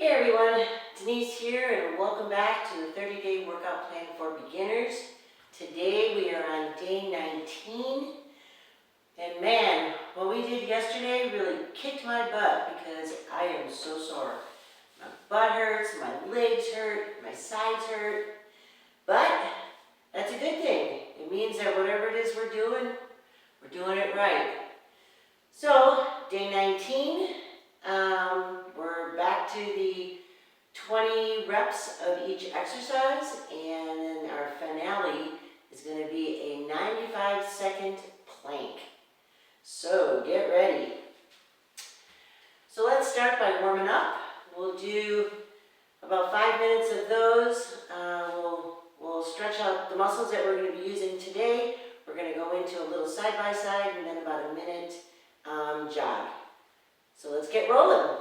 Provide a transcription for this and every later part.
Hey everyone, Denise here and welcome back to the 30-day workout plan for beginners. Today we are on day 19 and man, what we did yesterday really kicked my butt because I am so sore. My butt hurts, my legs hurt, my sides hurt, but that's a good thing. It means that whatever it is we're doing it right. So, day 19, we're back to the 20 reps of each exercise, and then our finale is going to be a 95-second plank. So, get ready. So let's start by warming up. We'll do about 5 minutes of those. We'll stretch out the muscles that we're going to be using today. We're going to go into a little side-by-side and then about a minute jog. So let's get rolling.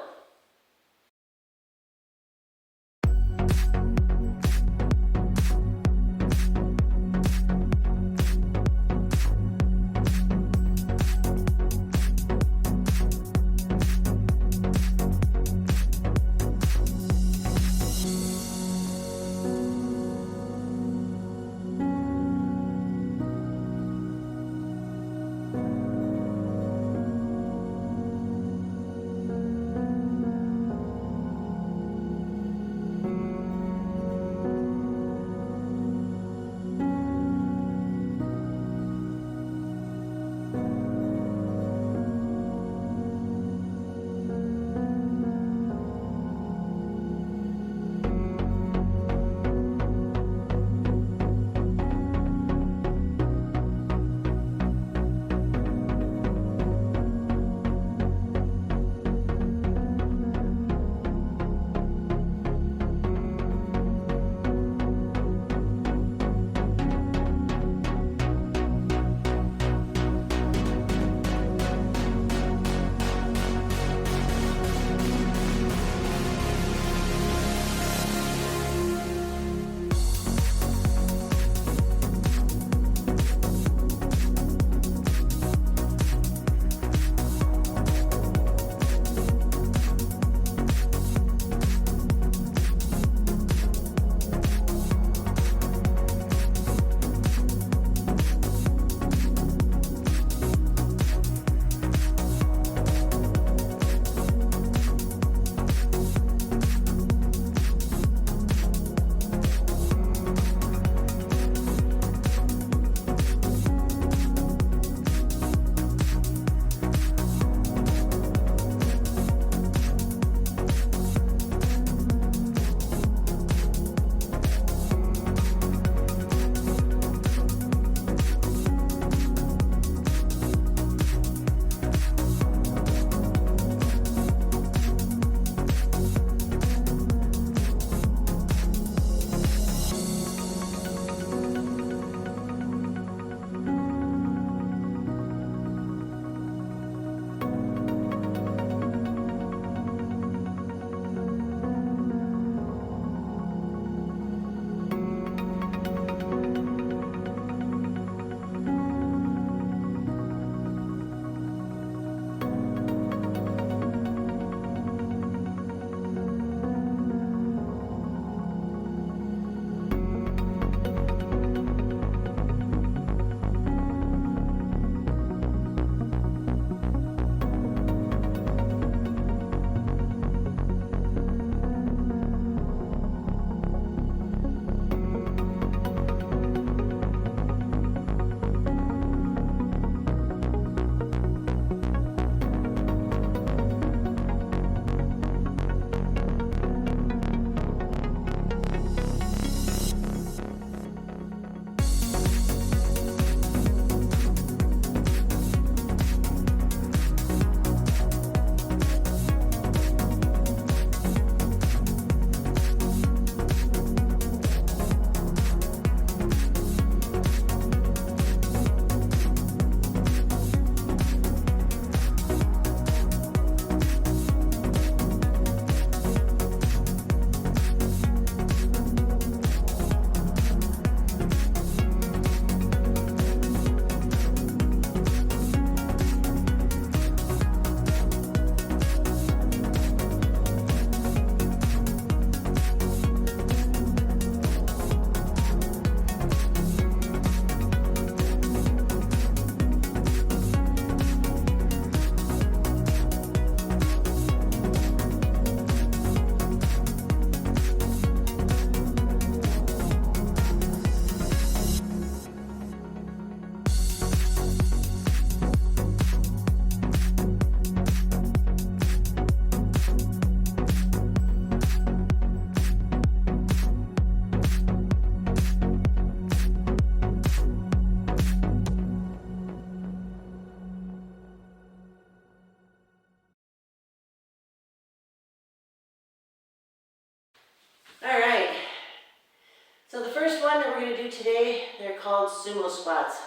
going to do today, they're called sumo squats.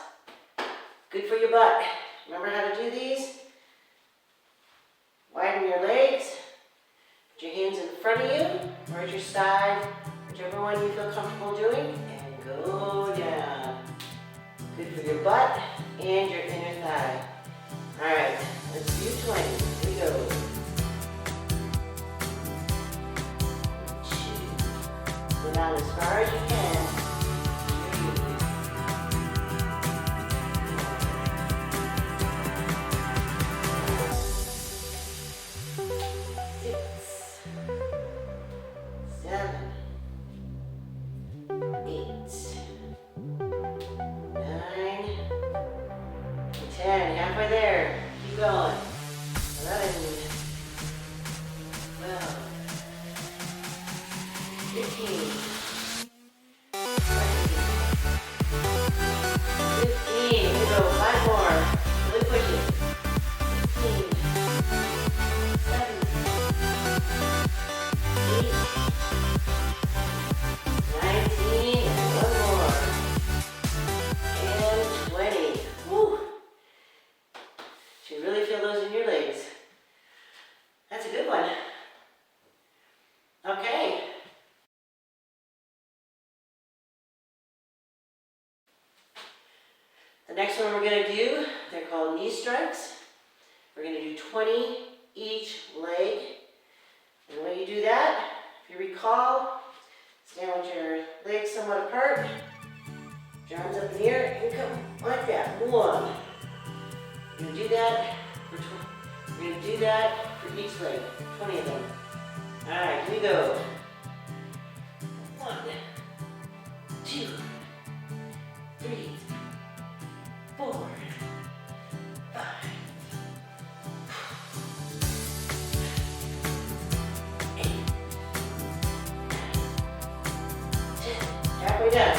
Good for your butt. Remember how to do these? Widen your legs. Put your hands in front of you or at your side, whichever one you feel comfortable doing, and go down. Good for your butt and your inner thigh. All right, let's do 20. Here we go. Go down as far as you can. 10, halfway there. Keep going. 11, 12, 15, 15. Here we go. 5 more. Really push it. 16, 17, 18, 19, and 1 more. And 20. Woo! You really feel those in your legs. That's a good one. Okay. The next one we're going to do, they're called knee strikes. We're going to do 20 each leg. And when you do that, if you recall, stand with your legs somewhat apart, your arms up in the air, and come like that. 1. We're going to do that for each leg, 20 of them. All right, here we go. 1, 2, 3, 4, 5, 8, 10. Halfway done.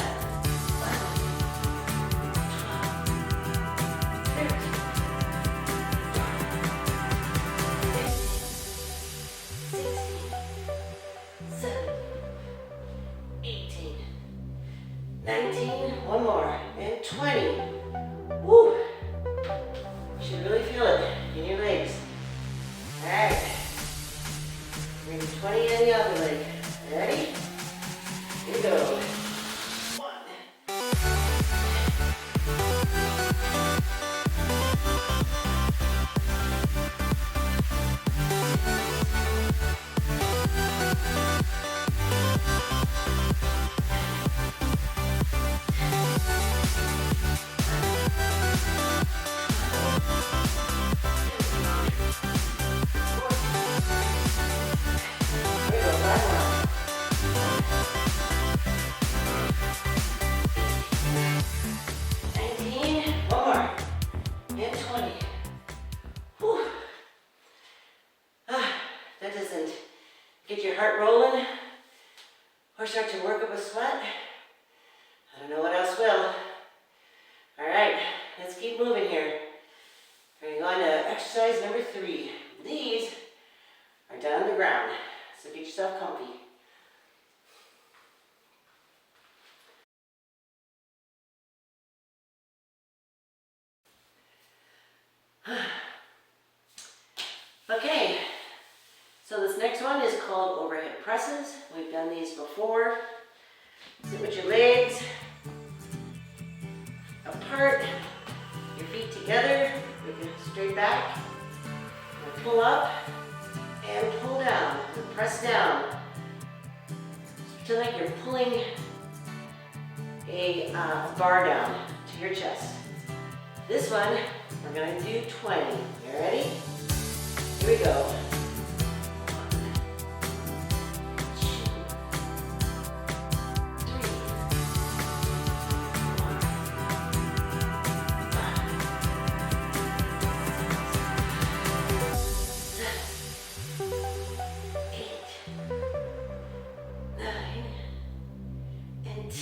19, 1 more, and 20. Woo! You should really feel it in your legs. All right. We're going to do 20 on the other leg. Ready? Here we go. 1. 19, 1 more, and 20. Whew. That doesn't get your heart rolling or start to work up a sweat. I don't know what else will. All right, let's keep moving here. We're going to go on to exercise number 3. These are down on the ground, so get yourself comfy. Okay, so this next one is called overhead presses. We've done these before. Sit with your legs apart, your feet together, straight back, and pull up and pull down, and press down. Feel like you're pulling a bar down to your chest. This one, we're going to do 20. You ready? Here we go.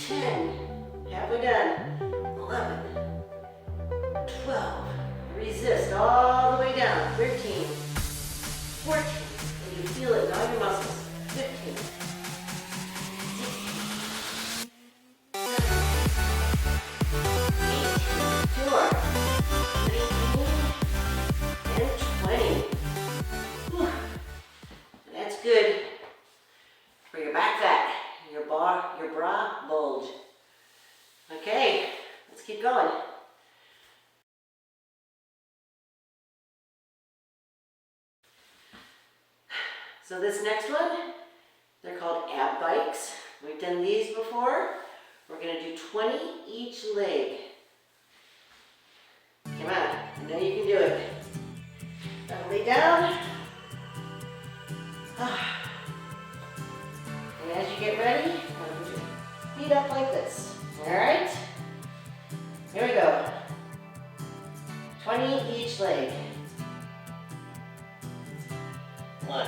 10, halfway done, 11, 12, resist all the way down, 13, 14, So this next one, they're called ab bikes. We've done these before. We're going to do 20 each leg. Come on, I know you can do it. Now lay down. And as you get ready, put your feet up like this. All right? Here we go. 20 each leg. 1,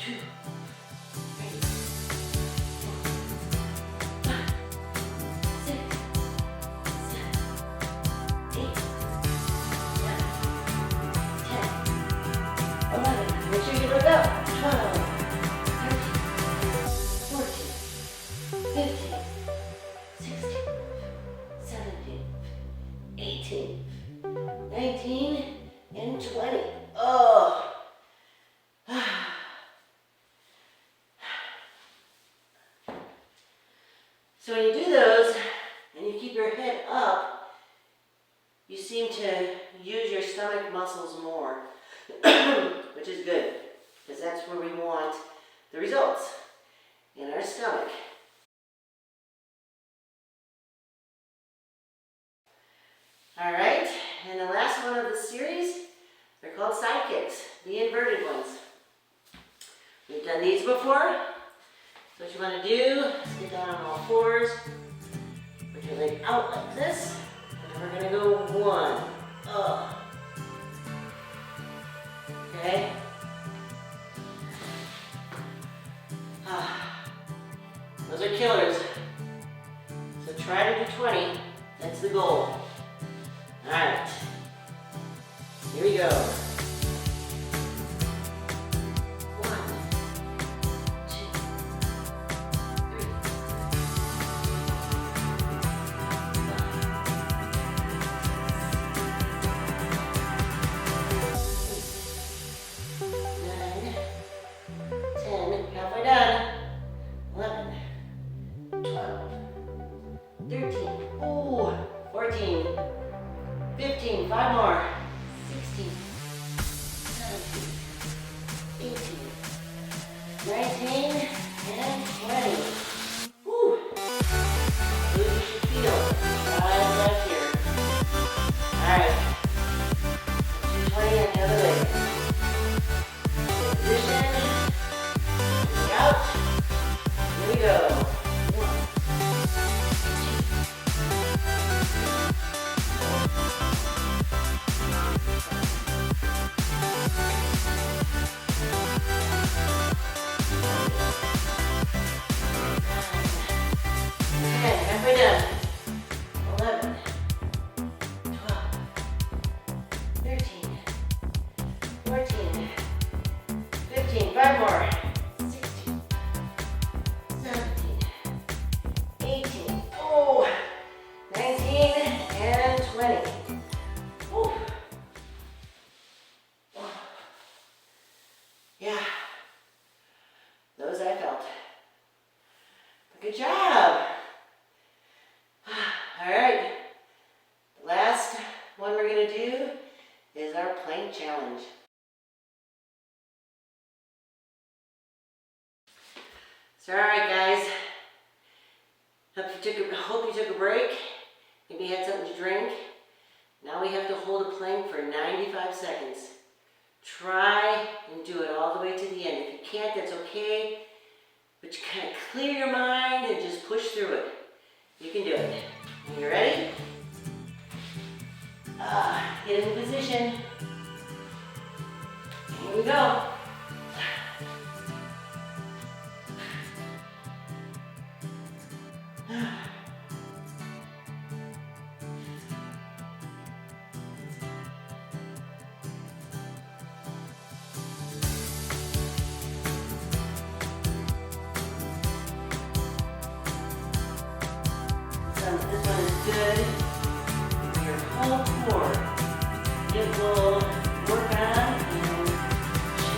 2, 3, 4, 5, 6, 7, 8, 9, 10, 11. Make sure you look up. 12, 13, 14, 15, 16, 17, 18, 19, and 20. Oh. So when you do those and you keep your head up, you seem to use your stomach muscles more, which is good, because that's where we want the results, in our stomach. All right, and the last one of the series, they're called side kicks, the inverted ones. We've done these before. So what you want to do is get down on all fours, put your leg out like this, and then we're going to go 1, up. Okay? Those are killers. So try to do 20, that's the goal. Alright, here we go. Good job. All right. The last one we're going to do is our plank challenge. So all right, guys. Hope you took a break. Maybe you had something to drink. Now we have to hold a plank for 95 seconds. Try and do it all the way to the end. If you can't, that's okay. But you kind of clear your mind and just push through it. You can do it. Are you ready? Get in position. Here we go. This one is good for your whole core. It will work on and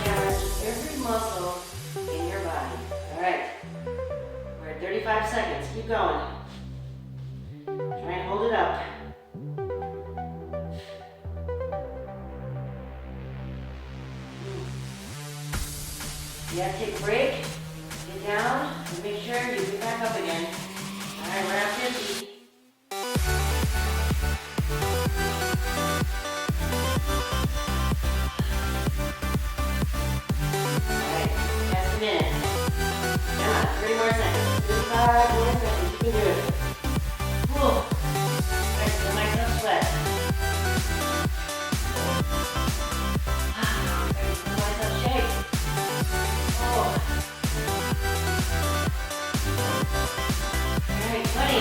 challenge every muscle in your body. All right, we're at 35 seconds. Keep going. Try and hold it up. Yeah, take a break, get down, and make sure you get back up again. All right, we're at 50. All right, just a minute. Come on, 30 more seconds. 35 more seconds. You can do it. Whew. All right, feel myself sweat. Feel myself shake. Oh. All right, 20.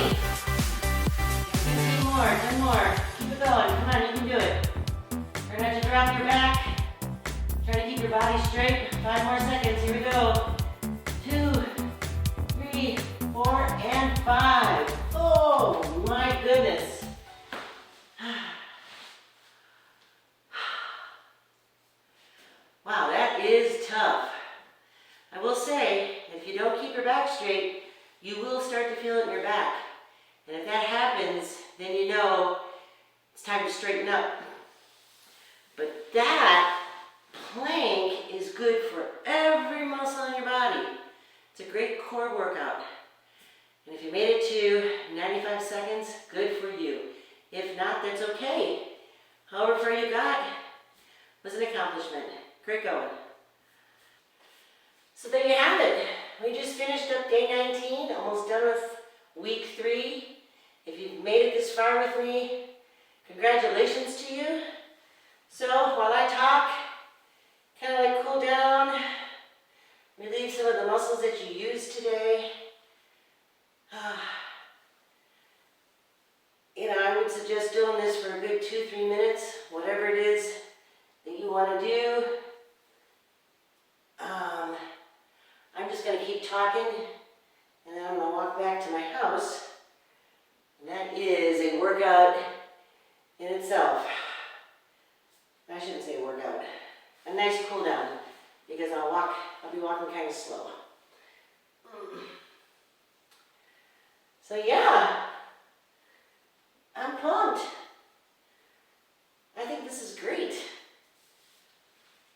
15 more, 10 more. Keep it going. Come on, you can do it. Try not to drop your back. Try to keep your body straight. 5 more seconds. Here we go. 2, 3, 4, and 5. Oh my goodness. Wow, that is tough. I will say, if you don't keep your back straight, you will start to feel it in your back. And if that happens, then you know it's time to straighten up. But that plank is good for every muscle in your body. It's a great core workout. And if you made it to 95 seconds, good for you. If not, that's okay. However far you got was an accomplishment. Great going. So there you have it. We just finished up day 19, almost done with week 3. If you've made it this far with me, congratulations to you. So while I talk, kind of like cool down, relieve some of the muscles that you used today. I would suggest doing this for a good 2-3 minutes, whatever it is that you want to do. I'm just going to keep talking, and then I'm going to walk back to my house. And that is a workout in itself. I shouldn't say workout. A nice cool down, because I'll be walking kind of slow. So yeah, I'm pumped. I think this is great.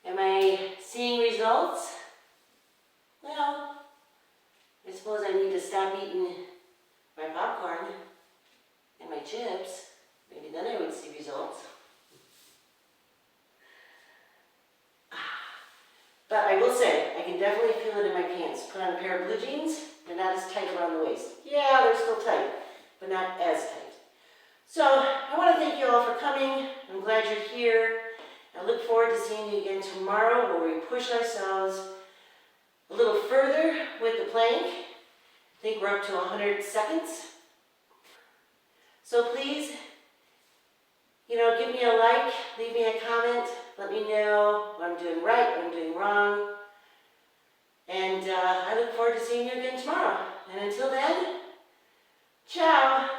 Am I seeing results? Well, I suppose I need to stop eating my popcorn and my chips. Maybe then I would see results. But I will say, I can definitely feel it in my pants. Put on a pair of blue jeans, they're not as tight around the waist. Yeah, they're still tight, but not as tight. So, I want to thank you all for coming. I'm glad you're here. I look forward to seeing you again tomorrow, where we push ourselves a little further with the plank. I think we're up to 100 seconds. So please, give me a like, leave me a comment, let me know what I'm doing right, what I'm doing wrong. And I look forward to seeing you again tomorrow. And until then, ciao.